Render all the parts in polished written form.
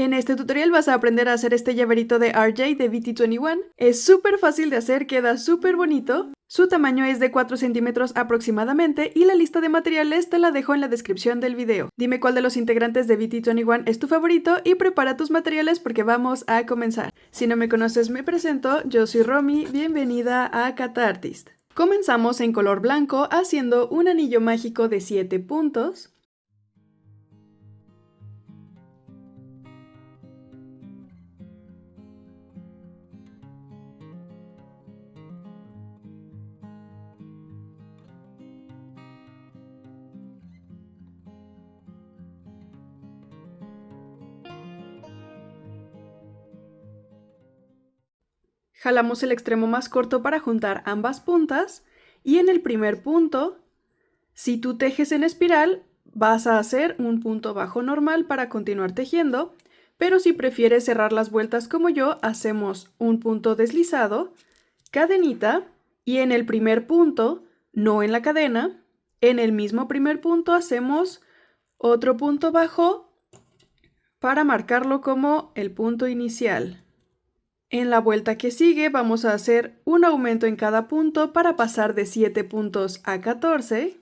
En este tutorial vas a aprender a hacer este llaverito de RJ de BT21. Es súper fácil de hacer, queda súper bonito. Su tamaño es de 4 centímetros aproximadamente y la lista de materiales te la dejo en la descripción del video. Dime cuál de los integrantes de BT21 es tu favorito y prepara tus materiales porque vamos a comenzar. Si no me conoces, me presento, yo soy Romy, bienvenida a Catartist. Comenzamos en color blanco haciendo un anillo mágico de 7 puntos. Jalamos el extremo más corto para juntar ambas puntas y en el primer punto, si tú tejes en espiral, vas a hacer un punto bajo normal para continuar tejiendo, pero si prefieres cerrar las vueltas como yo, hacemos un punto deslizado, cadenita y en el primer punto, no en la cadena, en el mismo primer punto hacemos otro punto bajo para marcarlo como el punto inicial. En la vuelta que sigue vamos a hacer un aumento en cada punto para pasar de 7 puntos a 14.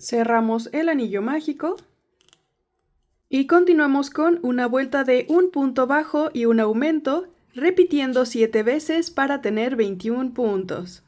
Cerramos el anillo mágico y continuamos con una vuelta de un punto bajo y un aumento, repitiendo 7 veces para tener 21 puntos.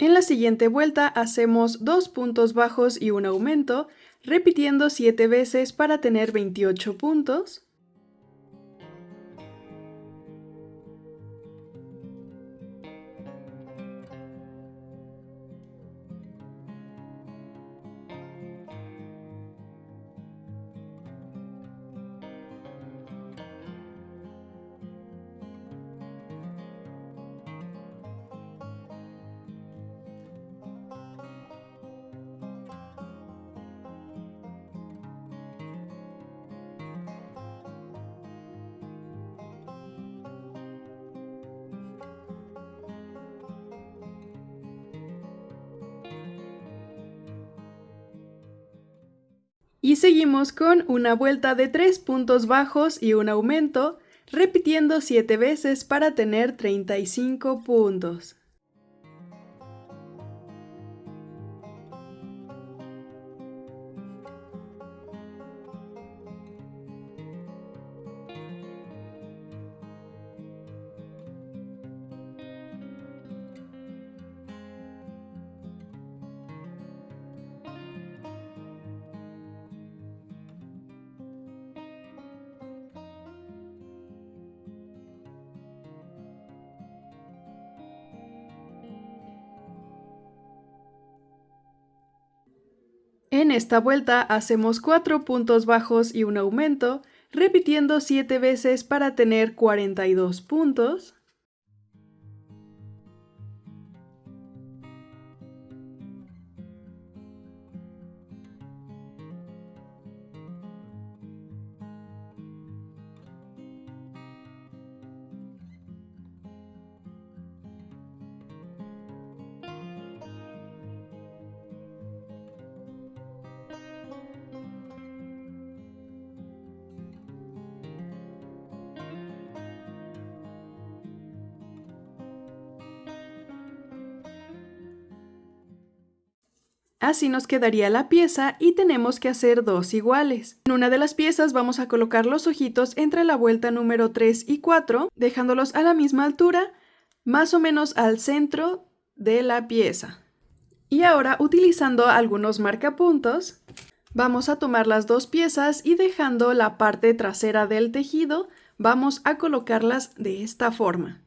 En la siguiente vuelta hacemos 2 puntos bajos y un aumento, repitiendo 7 veces para tener 28 puntos. Y seguimos con una vuelta de 3 puntos bajos y un aumento, repitiendo 7 veces para tener 35 puntos. En esta vuelta hacemos 4 puntos bajos y un aumento, repitiendo 7 veces para tener 42 puntos. Así nos quedaría la pieza y tenemos que hacer dos iguales. En una de las piezas vamos a colocar los ojitos entre la vuelta número 3 y 4, dejándolos a la misma altura, más o menos al centro de la pieza. Y ahora, utilizando algunos marcapuntos, vamos a tomar las dos piezas y dejando la parte trasera del tejido, vamos a colocarlas de esta forma.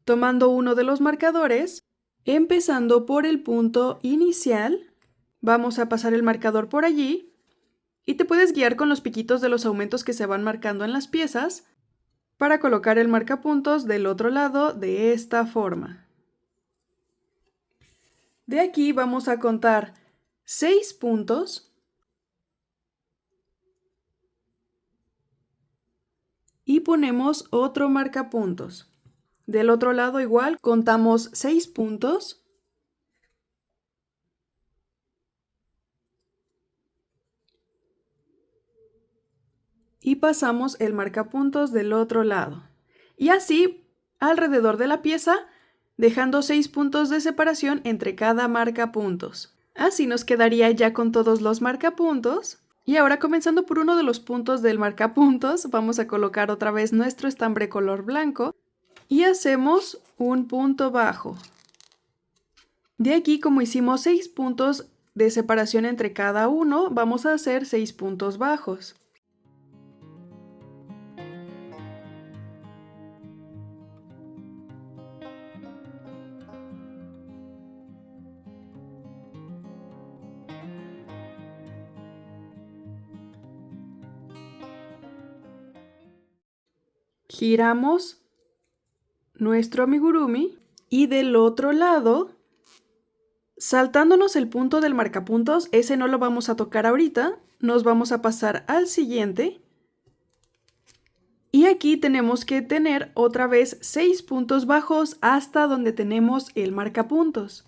Tomando uno de los marcadores, empezando por el punto inicial, vamos a pasar el marcador por allí y te puedes guiar con los piquitos de los aumentos que se van marcando en las piezas para colocar el marcapuntos del otro lado de esta forma. De aquí vamos a contar 6 puntos y ponemos otro marcapuntos. Del otro lado igual contamos 6 puntos y pasamos el marcapuntos del otro lado. Y así alrededor de la pieza, dejando 6 puntos de separación entre cada marcapuntos. Así nos quedaría ya con todos los marcapuntos. Y ahora, comenzando por uno de los puntos del marcapuntos, vamos a colocar otra vez nuestro estambre color blanco y hacemos un punto bajo. De aquí, como hicimos 6 puntos de separación entre cada uno, vamos a hacer 6 puntos bajos. Giramos nuestro amigurumi y del otro lado, saltándonos el punto del marcapuntos, ese no lo vamos a tocar ahorita, nos vamos a pasar al siguiente. Y aquí tenemos que tener otra vez 6 puntos bajos hasta donde tenemos el marcapuntos.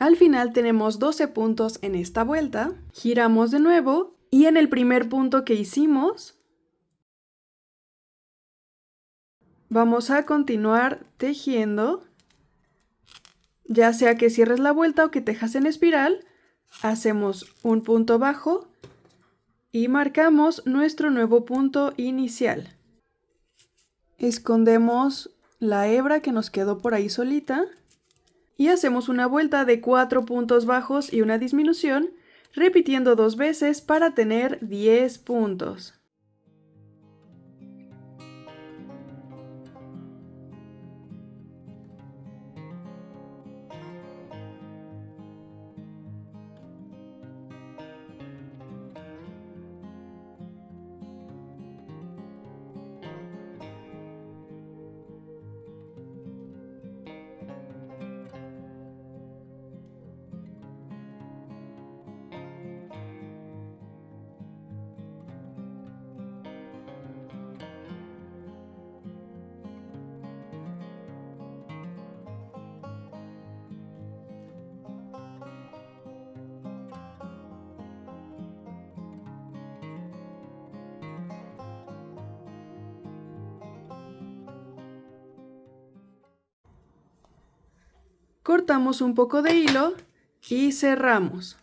Al final tenemos 12 puntos en esta vuelta, giramos de nuevo y en el primer punto que hicimos, vamos a continuar tejiendo, ya sea que cierres la vuelta o que tejas en espiral, hacemos un punto bajo y marcamos nuestro nuevo punto inicial. Escondemos la hebra que nos quedó por ahí solita. Y hacemos una vuelta de 4 puntos bajos y una disminución, repitiendo 2 veces para tener 10 puntos. Cortamos un poco de hilo y cerramos.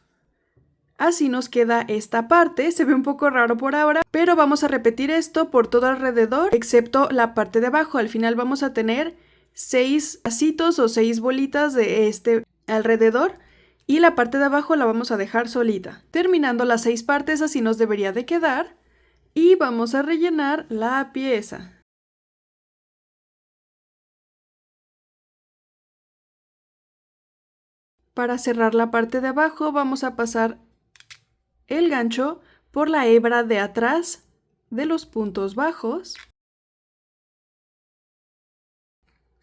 Así nos queda esta parte, se ve un poco raro por ahora, pero vamos a repetir esto por todo alrededor, excepto la parte de abajo. Al final vamos a tener 6 lacitos o 6 bolitas de este alrededor y la parte de abajo la vamos a dejar solita. Terminando las 6 partes, así nos debería de quedar y vamos a rellenar la pieza. Para cerrar la parte de abajo vamos a pasar el gancho por la hebra de atrás de los puntos bajos.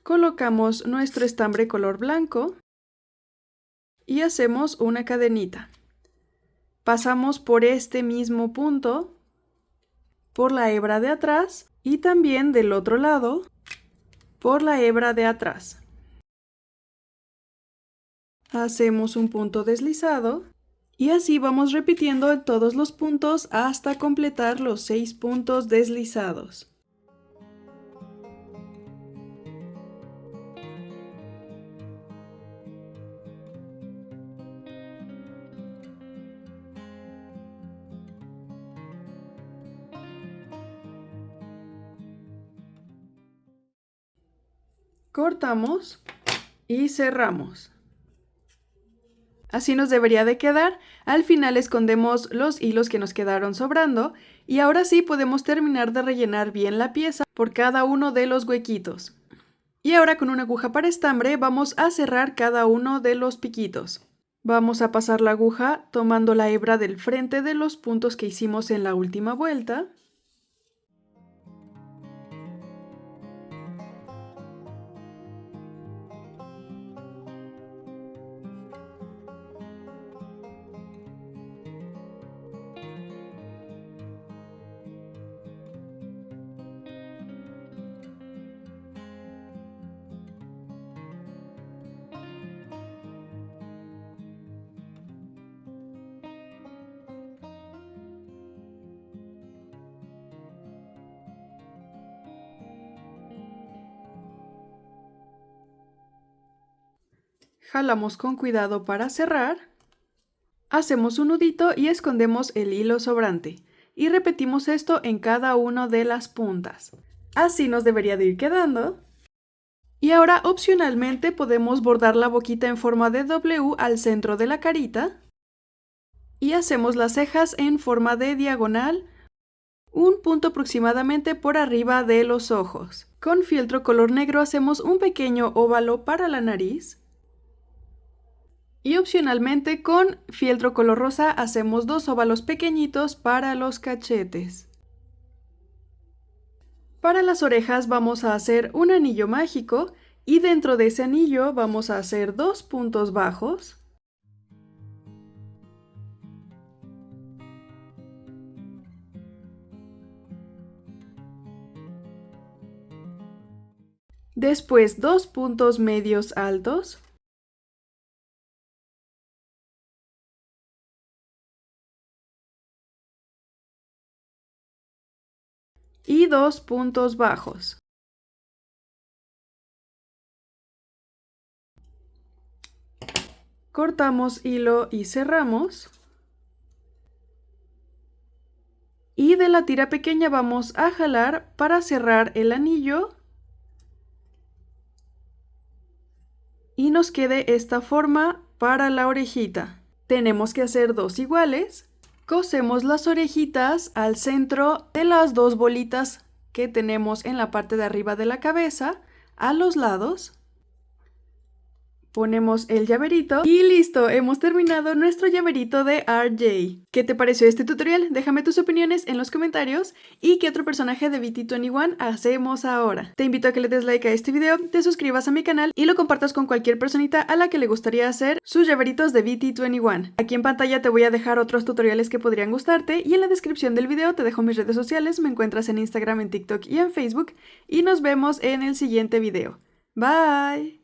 Colocamos nuestro estambre color blanco y hacemos una cadenita. Pasamos por este mismo punto, por la hebra de atrás y también del otro lado por la hebra de atrás. Hacemos un punto deslizado y así vamos repitiendo en todos los puntos hasta completar los 6 puntos deslizados. Cortamos y cerramos. Así nos debería de quedar. Al final escondemos los hilos que nos quedaron sobrando y ahora sí podemos terminar de rellenar bien la pieza por cada uno de los huequitos. Y ahora con una aguja para estambre vamos a cerrar cada uno de los piquitos. Vamos a pasar la aguja tomando la hebra del frente de los puntos que hicimos en la última vuelta. Jalamos con cuidado para cerrar. Hacemos un nudito y escondemos el hilo sobrante. Y repetimos esto en cada una de las puntas. Así nos debería de ir quedando. Y ahora opcionalmente podemos bordar la boquita en forma de W al centro de la carita. Y hacemos las cejas en forma de diagonal, un punto aproximadamente por arriba de los ojos. Con fieltro color negro hacemos un pequeño óvalo para la nariz. Y opcionalmente con fieltro color rosa hacemos 2 óvalos pequeñitos para los cachetes. Para las orejas vamos a hacer un anillo mágico y dentro de ese anillo vamos a hacer 2 puntos bajos. Después 2 puntos medios altos. Y 2 puntos bajos. Cortamos hilo y cerramos. Y de la tira pequeña vamos a jalar para cerrar el anillo. Y nos quede esta forma para la orejita. Tenemos que hacer 2 iguales. Cosemos las orejitas al centro de las 2 bolitas que tenemos en la parte de arriba de la cabeza, a los lados. Ponemos el llaverito y listo, hemos terminado nuestro llaverito de RJ. ¿Qué te pareció este tutorial? Déjame tus opiniones en los comentarios y qué otro personaje de BT21 hacemos ahora. Te invito a que le des like a este video, te suscribas a mi canal y lo compartas con cualquier personita a la que le gustaría hacer sus llaveritos de BT21. Aquí en pantalla te voy a dejar otros tutoriales que podrían gustarte y en la descripción del video te dejo mis redes sociales, me encuentras en Instagram, en TikTok y en Facebook y nos vemos en el siguiente video. Bye.